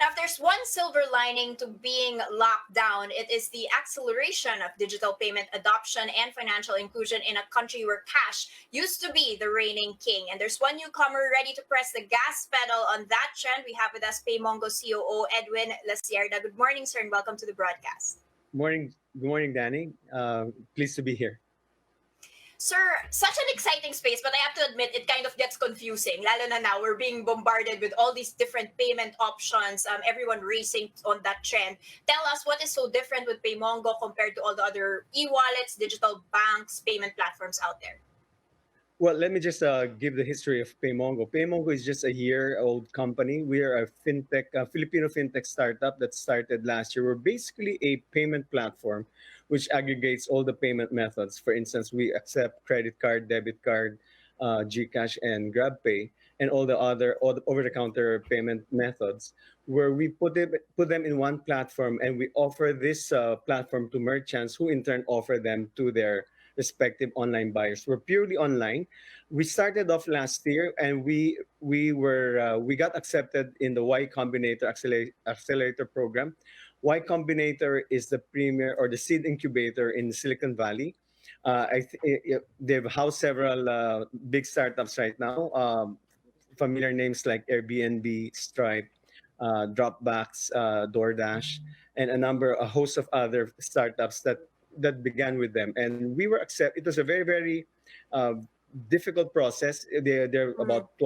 Now, if there's one silver lining to being locked down, it is the acceleration of digital payment adoption and financial inclusion in a country where cash used to be the reigning king. And there's one newcomer ready to press the gas pedal on that trend. We have with us PayMongo COO Edwin Lacierda. Good morning, sir, and welcome to the broadcast. Morning, good morning, Danny. Pleased to be here. Sir, such an exciting space, but I have to admit it kind of gets confusing. Lalo na now, we're being bombarded with all these different payment options, everyone racing on that trend. Tell us what is so different with PayMongo compared to all the other e-wallets, digital banks, payment platforms out there. Well, let me just give the history of PayMongo. PayMongo is just a year-old company. We are a Filipino fintech startup that started last year. We're basically a payment platform which aggregates all the payment methods. For instance, we accept credit card, debit card, GCash, and GrabPay, and all the over-the-counter payment methods, where we put them in one platform, and we offer this platform to merchants, who in turn offer them to their respective online buyers. We're purely online. We started off last year, and we got accepted in the Y Combinator accelerator program. Y Combinator is the premier or the seed incubator in Silicon Valley. They've housed several big startups right now. Familiar names like Airbnb, Stripe, Dropbox, DoorDash, and a host of other startups that began with them. And we were accept. It was a very uh, difficult process. There are Mm-hmm. about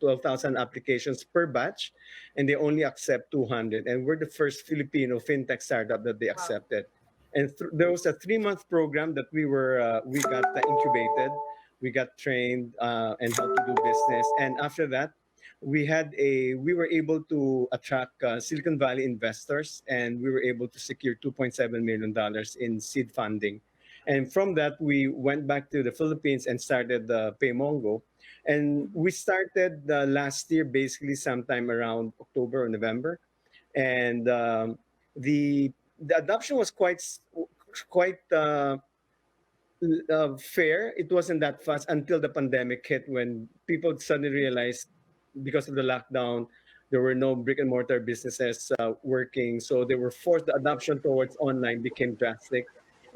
12,000 applications per batch, and they only accept 200. And we're the first Filipino fintech startup that they Wow. accepted. And there was a 3-month program that we got incubated, we got trained and how to do business. And after that, we were able to attract Silicon Valley investors, and we were able to secure $2.7 million in seed funding. And from that, we went back to the Philippines and started the PayMongo. And we started last year, basically sometime around October or November. And the the adoption was quite fair. It wasn't that fast until the pandemic hit, when people suddenly realized, because of the lockdown, there were no brick and mortar businesses working. So they were forced, the adoption towards online became drastic,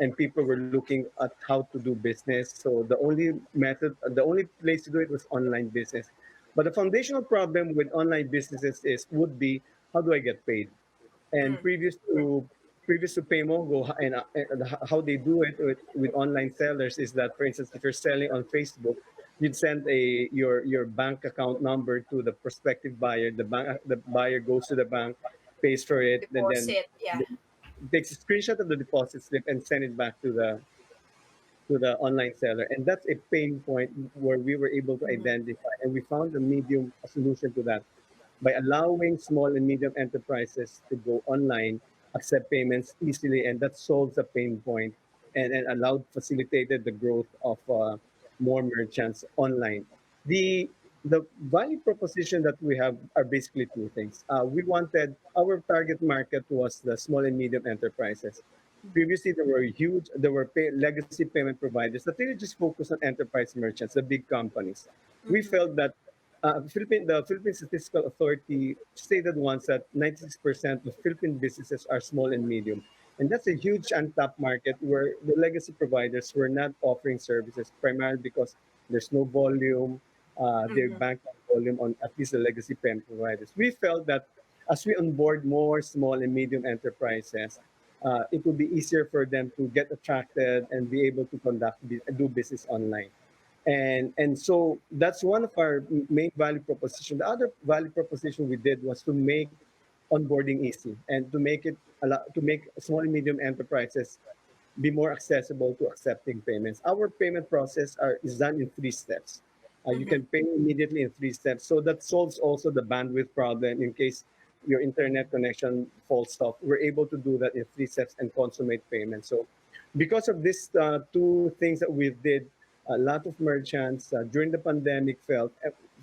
and people were looking at how to do business. So the only place to do it was online business. But the foundational problem with online businesses would be, how do I get paid? And Mm-hmm. previous to PayMongo, and how they do it with online sellers is that, for instance, if you're selling on Facebook, you'd send your bank account number to the prospective buyer. The buyer goes to the bank, pays for it, and then Deposit, yeah. takes a screenshot of the deposit slip and send it back to the online seller. And that's a pain point where we were able to Mm-hmm. identify, and we found a solution to that by allowing small and medium enterprises to go online, accept payments easily, and that solves a pain point, and allowed facilitated the growth of more merchants online. The the value proposition that we have are basically two things. We wanted Our target market was the small and medium enterprises. Previously, there were legacy payment providers that really just focus on enterprise merchants, the big companies. We Mm-hmm. felt that the Philippine Statistical Authority stated once that 96% of Philippine businesses are small and medium. And that's a huge untapped market where the legacy providers were not offering services, primarily because there's no volume. They Mm-hmm. bank on volume on at least the legacy payment providers. We felt that as we onboard more small and medium enterprises, it will be easier for them to get attracted and be able to do business online. And so that's one of our main value proposition. The other value proposition we did was to make onboarding easy, and to make small and medium enterprises be more accessible to accepting payments. Our payment process is done in 3 steps. You Mm-hmm. can pay immediately in 3 steps. So that solves also the bandwidth problem in case your internet connection falls off. We're able to do that in 3 steps and consummate payment. So because of these two things that we did, a lot of merchants during the pandemic felt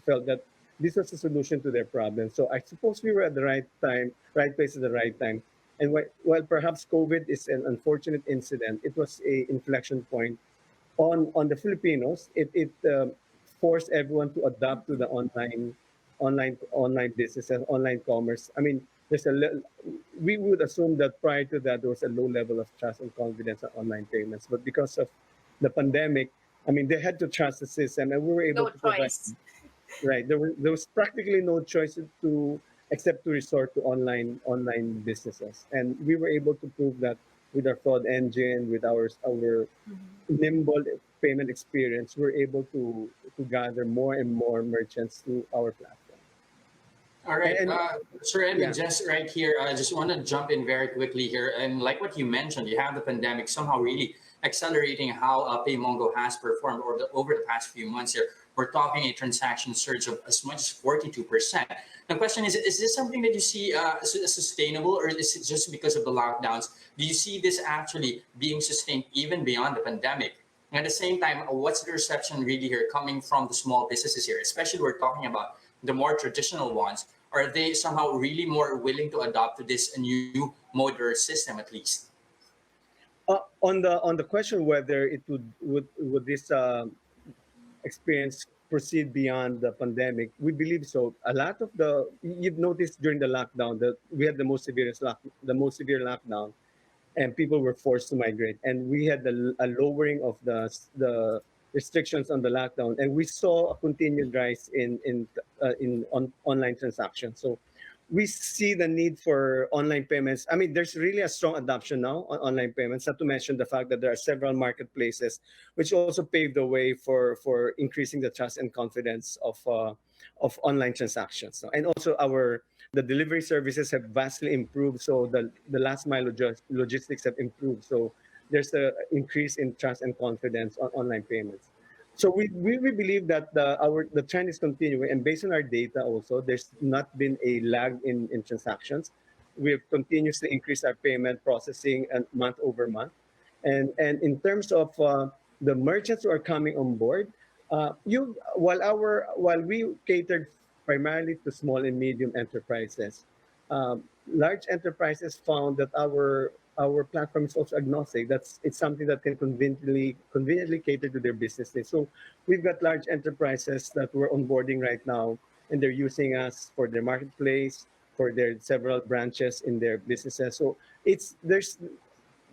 that this was a solution to their problem. So I suppose we were at the right time, right place at the right time. And while perhaps COVID is an unfortunate incident, it was a inflection point on the Filipinos. It forced everyone to adapt to the online online businesses, online commerce. I mean, we would assume that prior to that there was a low level of trust and confidence on online payments, but because of the pandemic, I mean, they had to trust the system, and we were able No to provide. choice. Right, there was practically no choice to except to resort to online businesses, and we were able to prove that with our fraud engine, with our nimble payment experience, we're able to gather more and more merchants to our platform. All And, right, and Sir Edwin, yeah, just right here, I just want to jump in very quickly here. And like what you mentioned, you have the pandemic somehow really accelerating how PayMongo has performed over the past few months here. We're talking a transaction surge of as much as 42%. The question is this something that you see as sustainable, or is it just because of the lockdowns? Do you see this actually being sustained even beyond the pandemic? And at the same time, what's the reception really here coming from the small businesses here, especially we're talking about the more traditional ones? Are they somehow really more willing to adopt to this new mode or system at least? on the question whether it would this experience proceed beyond the pandemic, we believe so. A lot of you've noticed during the lockdown that we had the most severe lockdown, and people were forced to migrate, and we had a lowering of the restrictions on the lockdown, and we saw a continued rise in online transactions. So we see the need for online payments. I mean, there's really a strong adoption now on online payments, not to mention the fact that there are several marketplaces which also pave the way for increasing the trust and confidence of online transactions. And also the delivery services have vastly improved, so the last mile logistics have improved. So there's a increase in trust and confidence on online payments. So we believe that the trend is continuing, and based on our data also, there's not been a lag in transactions. We have continuously increased our payment processing and month over month, and in terms of the merchants who are coming on board, while we catered primarily to small and medium enterprises, large enterprises found that our platform is also agnostic. It's something that can conveniently cater to their business needs. So we've got large enterprises that we're onboarding right now, and they're using us for their marketplace, for their several branches in their businesses. So there's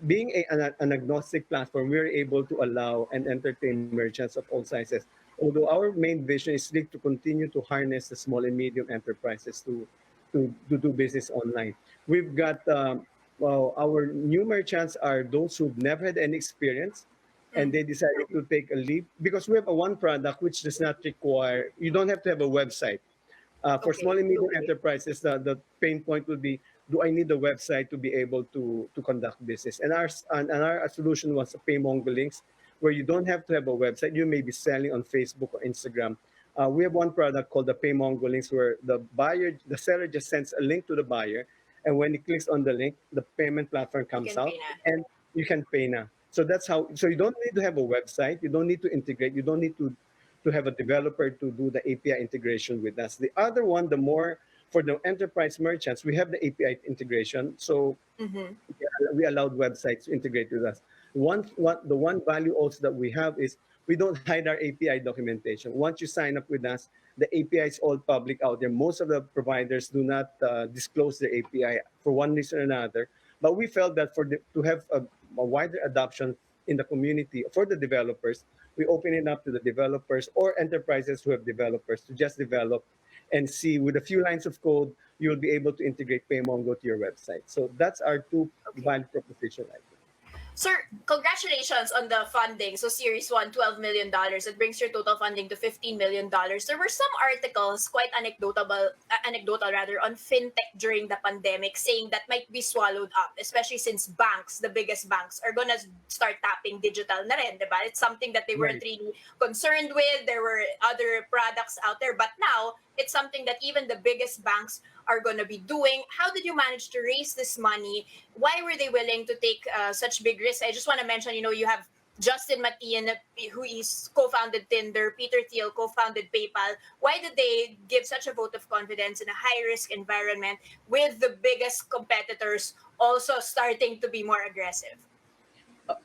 being an agnostic platform, we're able to allow and entertain merchants of all sizes. Although our main vision is really to continue to harness the small and medium enterprises to do business online. We've got our new merchants are those who've never had any experience, and they decided to take a leap because we have a one product which does not require, you don't have to have a website. For small Okay. and medium enterprises, the pain point will be, do I need a website to be able to conduct business? And our solution was a PayMongo links, where you don't have to have a website. You may be selling on Facebook or Instagram. We have one product called the PayMongo links, where the seller just sends a link to the buyer, and when he clicks on the link, the payment platform You comes can out, pay now. and you can pay now. So that's how. So you don't need to have a website. You don't need to integrate. You don't need to have a developer to do the API integration with us. The other one, the more for the enterprise merchants, we have the API integration. So Mm-hmm. we allowed websites to integrate with us. The one value also that we have is we don't hide our API documentation. Once you sign up with us, the API is all public out there. Most of the providers do not disclose their API for one reason or another. But we felt that to have a wider adoption in the community for the developers, we open it up to the developers or enterprises who have developers to just develop and see with a few lines of code, you'll be able to integrate PayMongo to your website. So that's our two Okay. value proposition, I think. Sir, congratulations on the funding. So Series 1, $12 million. It brings your total funding to $15 million. There were some articles, quite anecdotal rather, on fintech during the pandemic, saying that might be swallowed up, especially since banks, the biggest banks, are gonna start tapping digital na rin, diba? It's something that they weren't Right. really concerned with. There were other products out there, but now it's something that even the biggest banks are gonna be doing. How did you manage to raise this money? Why were they willing to take such big risks? I just want to mention, you have Justin Matian, who is co-founded Tinder, Peter Thiel co-founded PayPal. Why did they give such a vote of confidence in a high-risk environment with the biggest competitors also starting to be more aggressive?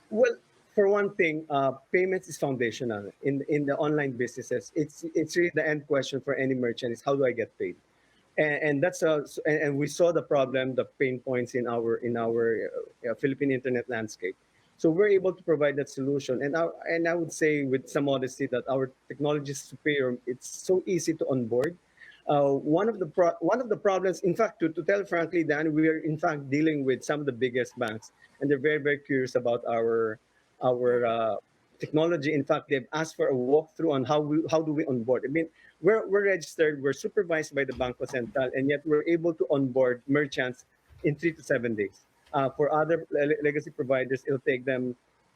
Well, for one thing, payments is foundational in the online businesses. It's really the end question for any merchant is how do I get paid? And that's and we saw the problem, the pain points in our Philippine internet landscape. So we're able to provide that solution, and I would say with some modesty that our technology is superior. It's so easy to onboard. One of the problems, in fact, to tell frankly, Dan, we are in fact dealing with some of the biggest banks, and they're very curious about our technology. In fact, they've asked for a walkthrough on how do we onboard. I mean, we're registered, we're supervised by the Banco Central, and yet we're able to onboard merchants in 3 to 7 days. For other legacy providers, it'll take them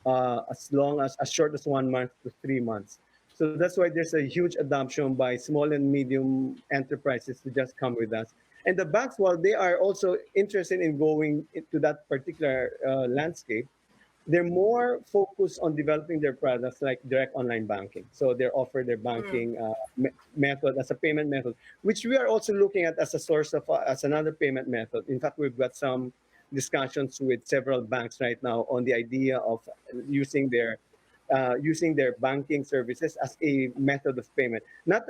as short as 1 month to 3 months. So that's why there's a huge adoption by small and medium enterprises to just come with us. And the banks, while they are also interested in going into that particular landscape, they're more focused on developing their products like direct online banking. So they offer their Mm. banking method as a payment method, which we are also looking at as a source of as another payment method. In fact, we've got some discussions with several banks right now on the idea of using using their banking services as a method of payment. Not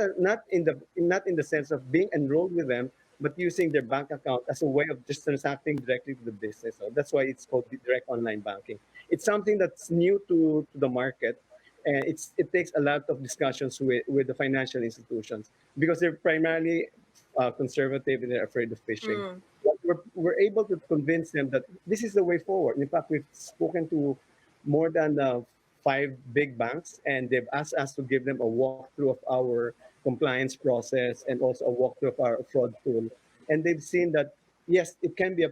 in the sense of being enrolled with them, but using their bank account as a way of just transacting directly to the business. So that's why it's called direct online banking. It's something that's new to the market, and it takes a lot of discussions with the financial institutions because they're primarily conservative and they're afraid of phishing. Mm. But we're able to convince them that this is the way forward. In fact, we've spoken to more than 5 big banks, and they've asked us to give them a walkthrough of our compliance process and also a walkthrough of our fraud tool. And they've seen that yes, it can be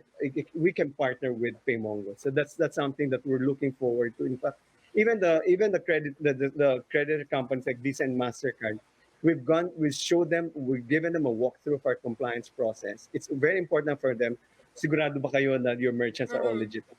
we can partner with PayMongo. So that's something that we're looking forward to. In fact, even the credit companies like Visa and Mastercard, we've showed them, we've given them a walkthrough of our compliance process. It's very important for them. Sigurado ba kayo that your merchants are all Mm. legitimate?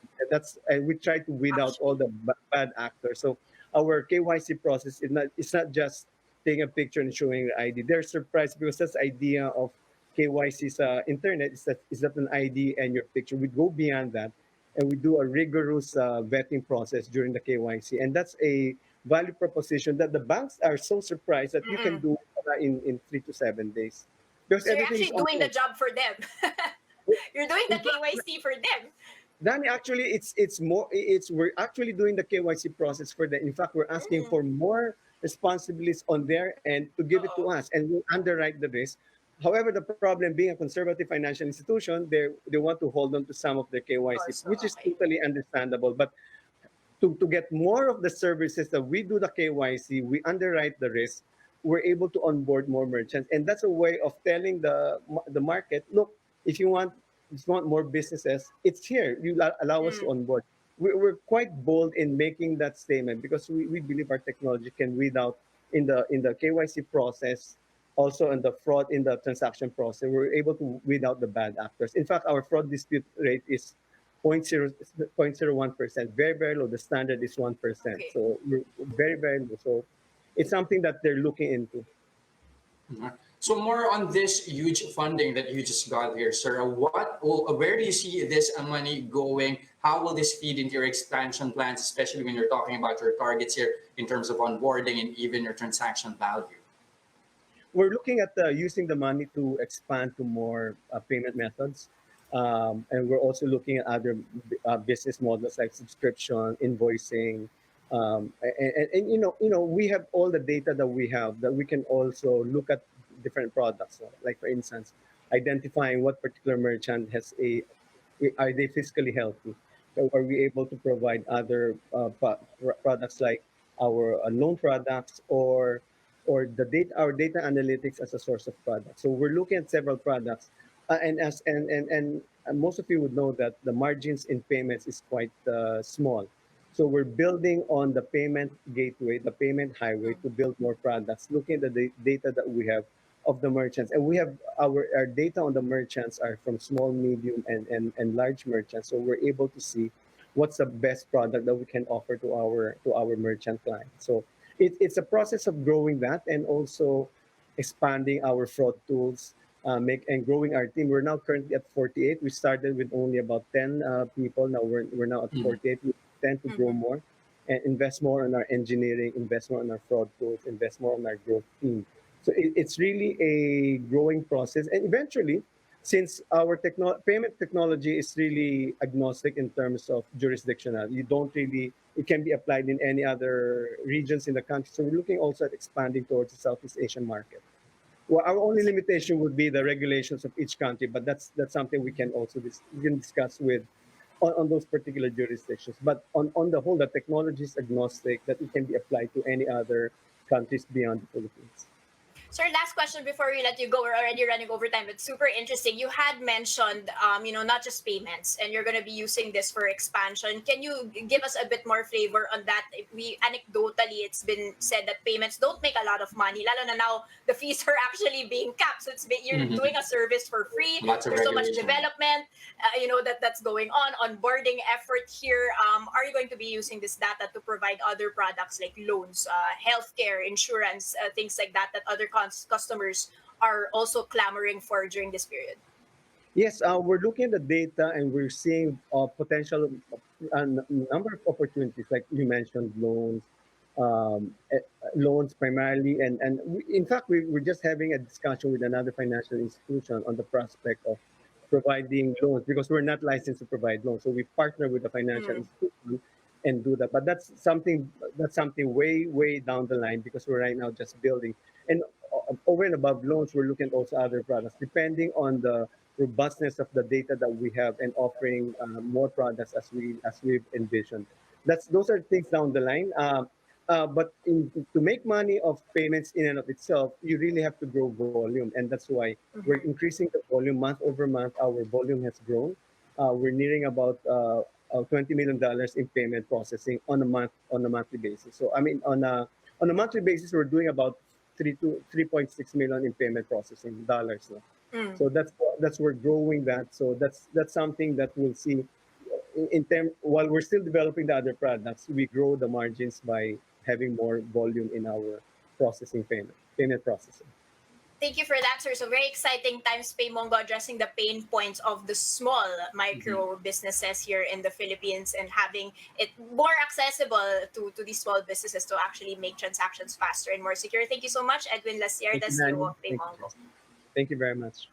And we try to weed out all Actually. the bad actors. So our KYC process is not it's not just taking a picture and showing the ID. They're surprised because that's the idea of KYC's internet is that an ID and your picture. We go beyond that, and we do a rigorous vetting process during the KYC, and that's a value proposition that the banks are so surprised that you can Mm-mm. do in 3 to 7 days because So you're everything is actually doing the online. job for them. You're doing the In fact, KYC for them. Danny, actually, we're actually doing the KYC process for them. In fact, we're asking Mm. for more responsibilities on their end to give it to Uh-oh. us, and we'll underwrite the risk. However, the problem being a conservative financial institution, they want to hold on to some of their Of KYC, course. which is Okay. totally understandable. But to get more of the services that we do the KYC, we underwrite the risk, we're able to onboard more merchants. And that's a way of telling the market, look, if you want more businesses, it's here. You allow us to Mm. onboard. We're quite bold in making that statement because we believe our technology can weed out in the KYC process, also in the fraud in the transaction process. We're able to weed out the bad actors. In fact, our fraud dispute rate is 0.01%, very low. The standard is 1%. Okay. So we're very low. So it's something that they're looking into. Mhm. So more on this huge funding that you just got here, sir. Where do you see this money going? How will this feed into your expansion plans, especially when you're talking about your targets here in terms of onboarding and even your transaction value? We're looking at using the money to expand to more payment methods. And we're also looking at other business models like subscription, invoicing, and we have all the data that we have that we can also look at different products. So, like for instance, identifying what particular merchant are they fiscally healthy? So are we able to provide other products like our loan products or our data analytics as a source of products? So we're looking at several products, and most of you would know that the margins in payments is quite small. So we're building on the payment gateway, the payment highway Mm. to build more products, looking at the data that we have of the merchants. And we have our data on the merchants are from small, medium, and large merchants. So we're able to see what's the best product that we can offer to our merchant clients. So it's a process of growing that and also expanding our fraud tools, make and growing our team. We're now currently at 48. We started with only about 10 people. Now we're now at Mhm. 48. We tend to grow Mm-hmm. more. and invest more on our engineering, invest more on our fraud tools, invest more on our growth team. So it's really a growing process. And eventually, since our payment technology is really agnostic in terms of jurisdictional, you don't really, it can be applied in any other regions in the country. So we're looking also at expanding towards the Southeast Asian market. Well, our only limitation would be the regulations of each country, but that's something we can also we can discuss with on those particular jurisdictions. But on the whole, the technology is agnostic, that it can be applied to any other countries beyond the Philippines. Sir, last question before we let you go. We're already running over time, but super interesting. You had mentioned, not just payments, and you're going to be using this for expansion. Can you give us a bit more flavor on that? We anecdotally, it's been said that payments don't make a lot of money. Lalo na now, the fees are actually being capped. So you're doing a service for free. Lots of There's so much regulation. development, that's going on. Onboarding effort here. Are you going to be using this data to provide other products like loans, healthcare, insurance, things like that other customers are also clamoring for during this period? Yes, we're looking at the data and we're seeing potential number of opportunities, like you mentioned, loans primarily, and in fact, we're just having a discussion with another financial institution on the prospect of providing loans because we're not licensed to provide loans. So we partner with a financial institution and do that. But that's something way down the line because we're right now just building. And over and above loans, we're looking at also other products depending on the robustness of the data that we have and offering more products as we've envisioned. Those are things down the line. To make money of payments in and of itself, you really have to grow volume, and that's why we're increasing the volume month over month. Our volume has grown. We're nearing about $20 million in payment processing on a monthly basis. So I mean, on a monthly basis, we're doing about 3.6 million in payment processing dollars now. So that's we're growing that. So that's something that we'll see in term while we're still developing the other products, we grow the margins by having more volume in our processing payment processing. Thank you for that, sir. So very exciting times, PayMongo addressing the pain points of the small micro businesses here in the Philippines and having it more accessible to these small businesses to actually make transactions faster and more secure. Thank you so much, Edwin Thank Lacierda, you, CEO Manny. of PayMongo. Thank you very much.